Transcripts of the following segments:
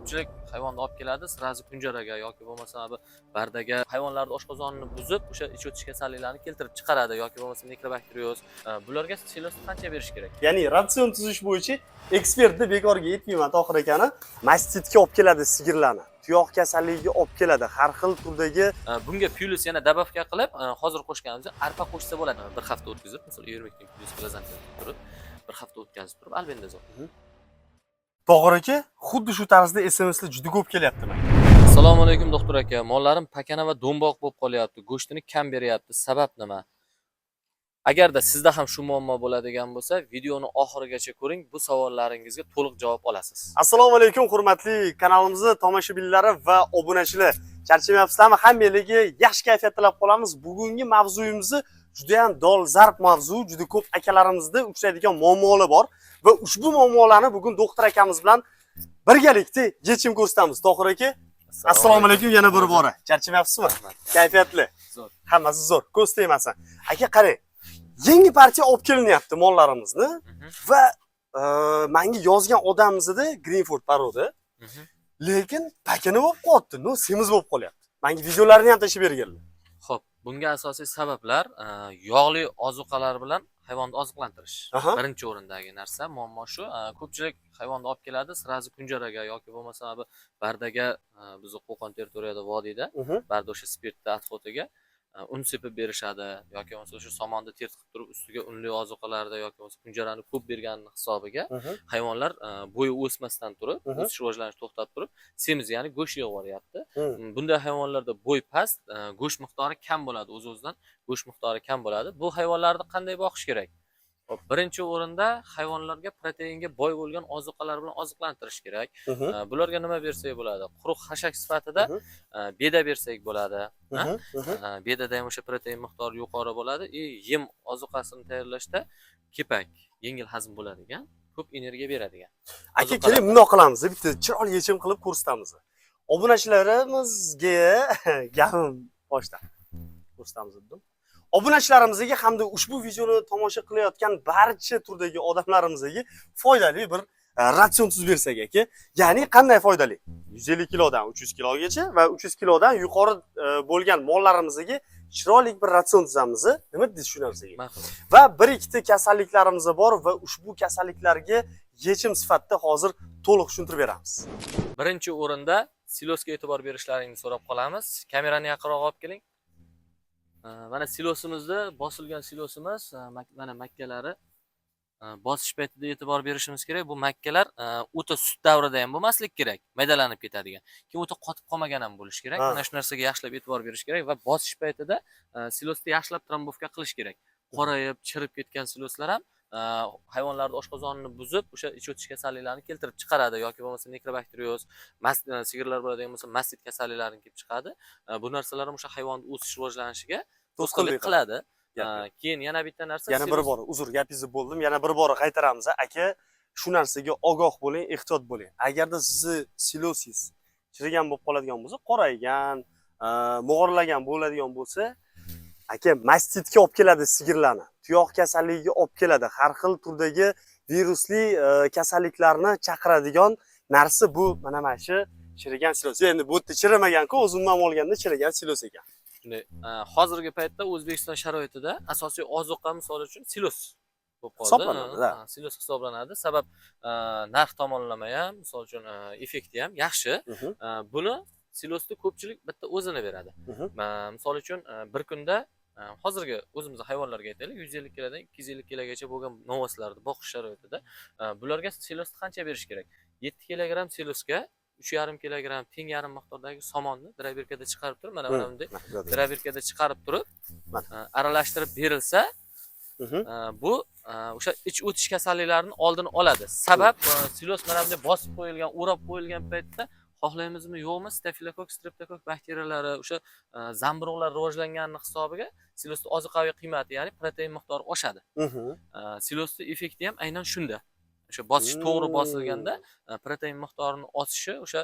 ko'pchilik hayvonni olib keladi, sirazi kunjaraga yoki bo'lmasa bu bardaga hayvonlarning oshqozonini buzib, o'sha ich o'tish kasalliklarini keltirib chiqaradi yoki bo'lmasa mikrobakterioz. Bularga silosni qancha berish kerak? Ya'ni ratsion tuzish bo'yicha ekspertni bekorga aytmayman Tohir akani. Mastitga olib keladi sigirlarni. Tuyoq kasalligiga olib keladi. Har xil turdagi bunga plus yana dabavka qilib, hozir qo'shganimiz arpa qo'shsa bo'ladi. Bir hafta o'tkazib, masalan 20 kun plus qilazan turib, bir hafta o'tkazib turib albendazol. Tohir aka, xuddi shu tarzda SMSlar juda ko'p kelyapti menga. Assalomu alaykum doktor aka. Mollarim pakana va do'mboq bo'lib qolyapti. Go'shtini kam beryapti. Sabab nima? Agarda sizda ham shu muammo bo'ladigan bo'lsa, videoni oxirigacha ko'ring. Bu savollaringizga to'liq javob olasiz. Assalomu alaykum hurmatli kanalimizning tomoshabinlari va obunachilar. Charchamayapsizlarmi? Hammalarga yaxshi kayfiyat tilab qolamiz. Bugungi mavzuyimiz juda ham dolzarb mavzu. Juda ko'p akalarimizda uchraydigan muammolar bor va ushbu muammolarni bugun doktor akamiz bilan birgalikda yechim ko'rsatamiz. Tohir aka, assalomu alaykum yana bir bora. Charchamayapsizmi? Kayfiyatli. Zo'r. Hammasi zo'r. Ko'z tegmasin. Aka qarang. Yangi partiya olib kelinyapti mollarimizni va menga yozgan odamimizda Greenford paroda. Lekin pakana bo'lib qoldi, no semiz bo'lib qolyapti. Menga videolarini ham tashib berganlar. Xo'p, bunga asosiy sabablar yog'li ozuqalar bilan hayvonni oziqlantirish. Birinchi o'rindagi narsa, muammo shu. Ko'pchilik hayvonni olib keladi, sirazi kunjaraga yoki bo'lmasa bu bardaga, bizni Qo'qon territoriyada vodiyda, barda o'sha spirtda atxotiga un sepib berishadi yoki bo'lmasa o'sha somonni tert qilib turib ustiga unli ozuqalarda yoki bo'lmasa kunjarani ko'p bergani hisobiga hayvonlar bo'yi o'smasdan turib, o'sish rivojlanishni to'xtatib turib, semiz ya'ni go'sht yig'ib yuboryapti. Bunday hayvonlarda bo'y past, go'sht miqdori kam bo'ladi, o'z-o'zidan go'sht miqdori kam bo'ladi. Bu hayvonlarni qanday boqish kerak? Birinchi o'rinda hayvonlarga proteinga boy bo'lgan ozuqalar bilan oziqlantirish kerak. Bularga nima bersak bo'ladi? Quruq xashak sifatida beda bersak bo'ladi. Bedada ham o'sha protein miqdori yuqori bo'ladi. Yem ozuqasini tayyorlashda kepak, yengil hazm bo'ladigan, ko'p energiya beradigan. Aka, keling bundoq qilamiz. Bitta chiroyli yechim qilib ko'rsatamiz. Obunachilarimizga gapim boshdan ko'rsatamiz dedim. Obunachilarimizga hamda ushbu videoni tomosha qilayotgan barcha turdagi odamlarimizga foydali bir ratsion tuzib bersak aka. Ya'ni qanday foydali? 150 kilodan 300 kilogacha va 300 kilodan yuqori bo'lgan mollarimizga chiroyli bir ratsion tuzamiz. Nima deysiz shu narsaga? Va bir ikkita kasalliklarimiz bor va ushbu kasalliklarga yechim sifatida hozir to'liq tushuntirib beramiz. Birinchi o'rinda silosga e'tibor berishlaringni so'rab qolamiz. Kamerani yaqinroq olib keling. Mana silosimizda bosilgan silosimiz, mana makkalari bosish paytida e'tibor berishimiz kerak. Bu makkalar o'ta sut davrida ham bo'lmaslik kerak, maydalanib ketadigan. Keyin o'ta qotib qolmagan ham bo'lish kerak. Mana shu narsaga yaxshilab e'tibor berish kerak va bosish paytida silosni yaxshilab trombovka qilish kerak. Qorayib, chirib ketgan siloslar ham hayvonlarning oshqozonini buzib, o'sha ich o'tish kasalliklarini keltirib chiqaradi yoki bo'lmasa mikrobakterioz, sigirlar bo'ladigan bo'lsa mastit kasalliklarini kelib chiqadi. Bu narsalar ham o'sha hayvonning o'sish rivojlanishiga to'sqinlik qiladi. Keyin yana bitta narsa, yana bir bor uzr gapingizni bo'ldim, yana bir bor qaytaramiz. Aka, shu narsaga ogoh bo'ling, ehtiyot bo'ling. Agarda sizni silosis chirigan bo'lib qoladigan bo'lsa, qoraygan, mog'orlagan bo'ladigan bo'lsa, aka mastitga olib keladi sigirlarni. Tuyoq kasalligiga olib keladi. Har xil turdagi virusli kasalliklarni chaqiradigan narsa bu mana shu chirigan silos. Endi bu yerda chirimagan-ku, o'zimdan olganda chirigan silos ekan. Hozirgi paytda O'zbekiston sharoitida asosiy ozuqa misol uchun silos bo'lib qoldi. Hisoblanadi. Silos hisoblanadi. Sabab narx tomonlama ham, misol uchun effekti ham yaxshi. Buni silosni ko'pchilik bitta o'zini beradi. Misol uchun bir kunda hozirgi o'zimizning hayvonlarga aytaylik, 150 kilodan 250 kilogacha bo'lgan novoslarni boqish sharoitida bularga silosni qancha berish kerak? 7 kilogramm silosga 3,5 kilogramm teng yarim miqdordagi somonni drabirkada chiqarib turib, mana bunday drabirkada chiqarib turib, aralashtirib berilsa, bu o'sha ich o'tish kasalliklarini oldini oladi. Sabab silos mana bunday bosib qo'yilgan, o'rab qo'yilgan paytda xohlaymizmi yo'qmi, stafilokok, streptokok bakteriyalari, o'sha zamburug'lar rivojlangani hisobiga silosning ozuqaviy qiymati, ya'ni protein miqdori oshadi. Silosning effekti ham aynan shunda. O'sha bosish to'g'ri bosilganda protein miqdorining oshishi o'sha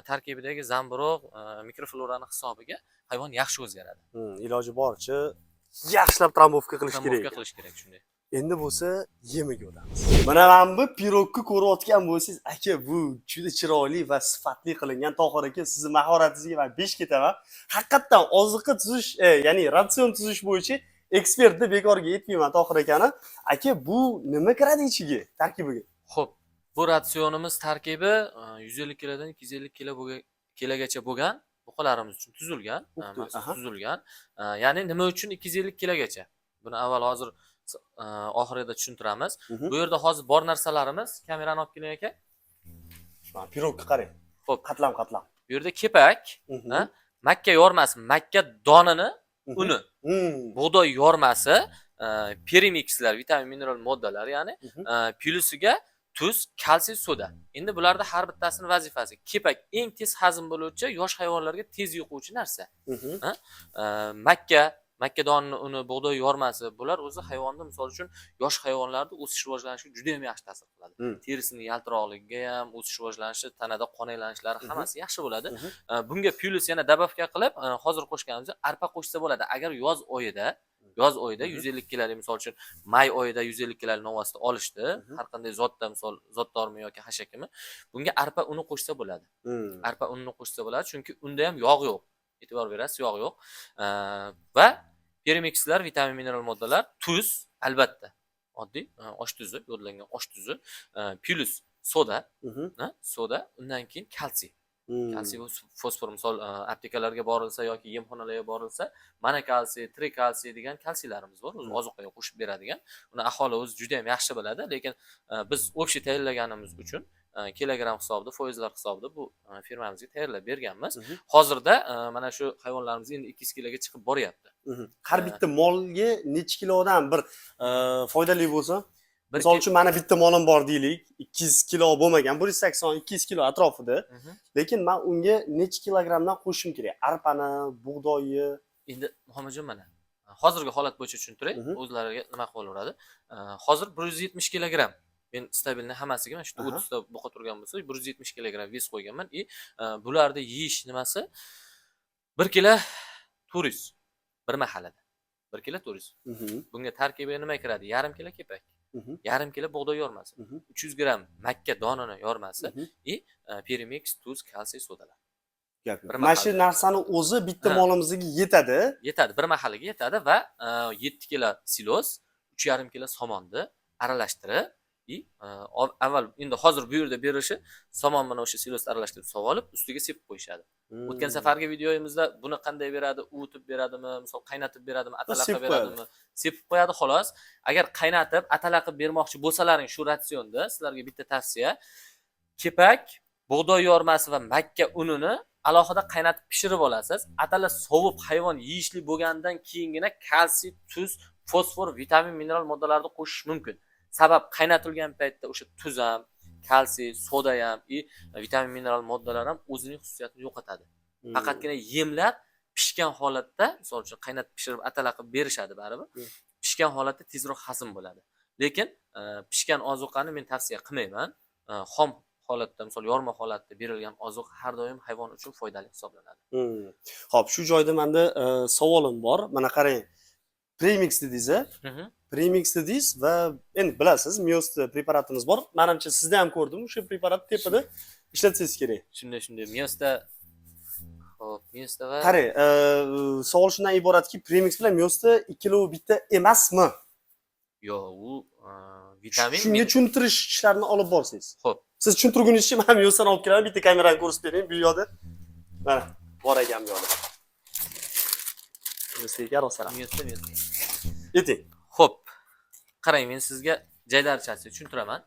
tarkibidagi zamburug', mikroflorani hisobiga hayvon yaxshi o'zgaradi. Iloji boricha yaxshilab trombovka qilish kerak. Trombovka qilish kerak shunday. Endi bo'lsa yemiga o'tamiz. Mana bu pirogni ko'rayotgan bo'lsangiz, aka, bu juda chiroyli va sifatli qilingan. Tohir aka, sizning mahoratingizga men besh ketaman. Haqiqatan oziqa tuzish, ya'ni ratsion tuzish bo'yicha ekspert deb bekorga aytmayman Tohir akani. Aka, bu nima kiradi ichiga, tarkibiga? Xo'p, bu ratsionimiz tarkibi 150 kilodan 250 kilogacha bo'lgan buqalarimiz uchun tuzilgan, maxsus tuzilgan. Ya'ni nima uchun 250 kilogacha? Buni avval hozir oxirida tushuntiramiz. Bu yerda hozir bor narsalarimiz, kamerani olib keling aka. Pirogga qarang. Xo'p, Qatlam. bu yerda kepak, makka yormasi, makka donini uni, bug'doy yormasi, premikslar, vitamin, mineral moddalar, ya'ni plusiga tuz, kalsiy, soda. Endi bularda har bittasini vazifasi. Kepak eng tez hazm bo'luvchi, yosh hayvonlarga tez yo'quvchi narsa. Makka donini uni, bug'doy yormasi, bular o'zi hayvonni, misol uchun, yosh hayvonlarda o'sish rivojlanishiga juda ham yaxshi ta'sir qiladi. Terisining yaltiroqligiga ham, o'sish rivojlanishi, tanada qon aylanishlari hammasi yaxshi bo'ladi. Bunga plus yana dabavka qilib, hozir qo'shganimiz arpa qo'shsa bo'ladi. Agar yoz oyida 150 kiloli, misol uchun may oyida 150 kiloli novvosda olishdi, har qanday zotda, misol zotdormi yoki hashakimi, bunga arpa uni qo'shsa bo'ladi. Arpa unini qo'shsa bo'ladi, chunki unda ham yog' yo'q. E'tibor berasiz, yog' yo'q. Va premikslar, vitamin, mineral moddalar, tuz, albatta. Oddiy osh tuzi, yodlangan osh tuzi, plus soda, undan keyin kalsiy. Kalsiy va fosfor, misol aptekalarga borilsa yoki yemxonalarga borilsa, mana kalsiy, trikalsiy degan kalsiylarimiz bor, o'zi ozuqaga qo'shib beradigan. Uni aholi o'zi juda ham yaxshi biladi, lekin biz общий tayyorlaganimiz uchun kilogramm hisobida, foizlar hisobida bu firmamizga tayyorlab berganmiz. Hozirda mana shu hayvonlarimiz endi 200 kiloga chiqib boryapti. Har bitta molga necha kilodan bir foydali bo'lsa, misol uchun mana bitta molim bor deylik, 200 kilo bo'lmagan, 180-200 kilo atrofida. Lekin men unga necha kilogrammdan qo'shishim kerak? Arpani, bug'doyni. Endi Muhammadjon, mana hozirgi holat bo'yicha tushuntiray, o'zlariga nima qilaveradi. Hozir 170 kilogramm. Men stabilni hammasiga mana shu 30 ta buqa turgan bo'lsa, 170 kilogramm ves qo'yganman. Bularni yeyish nimasi? 1 kilo turist bir mahalada. 1 kilo turist. Bunga tarkibiga nima kiradi? Yarim kilo kepak. Yarim kilo bug'doy yormasi, 300 gramm makka donini yormasi, premix, tuz, kalsiy, sodalar. Mana shu narsani o'zi bitta molimizga yetadi. Yetadi, bir mahaliga yetadi va 7 kilo siloz, 3,5 kilo somonni aralashtirib, avval endi hozir bu yerda berishi somon bilan o'sha silosni aralashtirib sog'olib, ustiga sepib qo'yishadi. O'tgan safargi videoyimizda buni qanday beradi, uvitib beradimi, misol qaynatib beradimi, atalaqa beradimi, sepib qo'yadi xolos. Agar qaynatib, atalaqa bermoqchi bo'lsalaring shu ratsionda sizlarga bitta tavsiya: kepak, bug'doy yormasi va makka unini alohida qaynatib pishirib olasiz. Atalar sovib hayvon yeyishli bo'lgandan keyingina kalsiy, tuz, fosfor, vitamin, mineral moddalarni qo'shish mumkin. Sabab qaynatilgan paytda o'sha tuz ham, kalsiy, soda ham, vitamin, mineral moddalar ham o'zining xususiyatini yo'qotadi. Faqatgina yemlar pishgan holatda, misol uchun qaynatib pishirib atalaqa berishadi baribir. Pishgan holatda tezroq hazm bo'ladi. Lekin pishgan ozuqani men tavsiya qilmayman. Xom holatda, misol yorma holatda berilgan ozuq har doim hayvon uchun foydali hisoblanadi. Xo'p, shu joyda menda savolim bor. Mana qarang. Premix dedingiz. Premix dedingiz va endi bilasiz, Miyost preparatimiz bor. Menimcha sizda ham ko'rdim, o'sha preparat tepada ishlatsangiz kerak. Shunday, Miyostda xo'p, Miyostda va qarang, savol shundan iboratki, Premix bilan Miyostda ikkalovi bitta emasmi? Yo'q, u vitamin. Shunga tushuntirish ishlarini olib borsangiz. Xo'p, siz tushuntirgunizcha men Miyostdan olib kelaman, bitta kamerani ko'rsatib bering bu yoqda. Mana, bor ekan bu yoqda. Sizga rosaram. Miyostda. Yeting. Xo'p. Qarang, men sizga joylarchasiga tushuntiraman.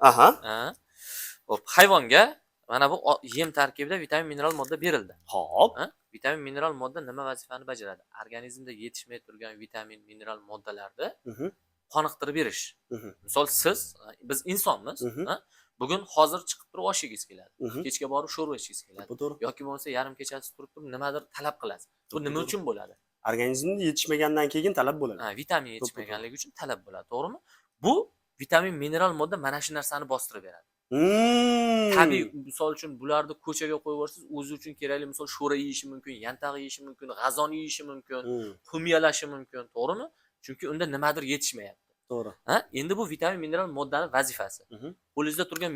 Xo'p, hayvonga mana bu yem tarkibida vitamin, mineral modda berildi. Xo'p. Vitamin, mineral modda nima vazifani bajaradi? Organizmda yetishmay turgan vitamin, mineral moddalarni qoniqtirib berish. Misol biz insonmiz, bugun hozir chiqib turib osh yegingiz keladi. Kechga borib sho'rva ichingiz keladi. Yoki bo'lmasa yarim kechasi turib nimadir talab qilasiz. Bu nima uchun bo'ladi? Organizmda yetishmagandan keyin talab bo'ladi. Vitamin yetishmaganligi uchun talab bo'ladi, to'g'rimi? Bu vitamin, mineral modda mana shu narsani bostirib beradi. Tabiiy, misol uchun bularni ko'chaga qo'yib yuborsangiz, o'zi uchun kerakli, misol sho'ra yeyishi mumkin, yantaq yeyishi mumkin, g'azon yeyishi mumkin, qum yalashi mumkin, to'g'rimi? Chunki unda nimadir yetishmayapti. To'g'ri. Ha? Endi bu vitamin mineral moddani vazifasi. Mhm. Qo'lingizda turgan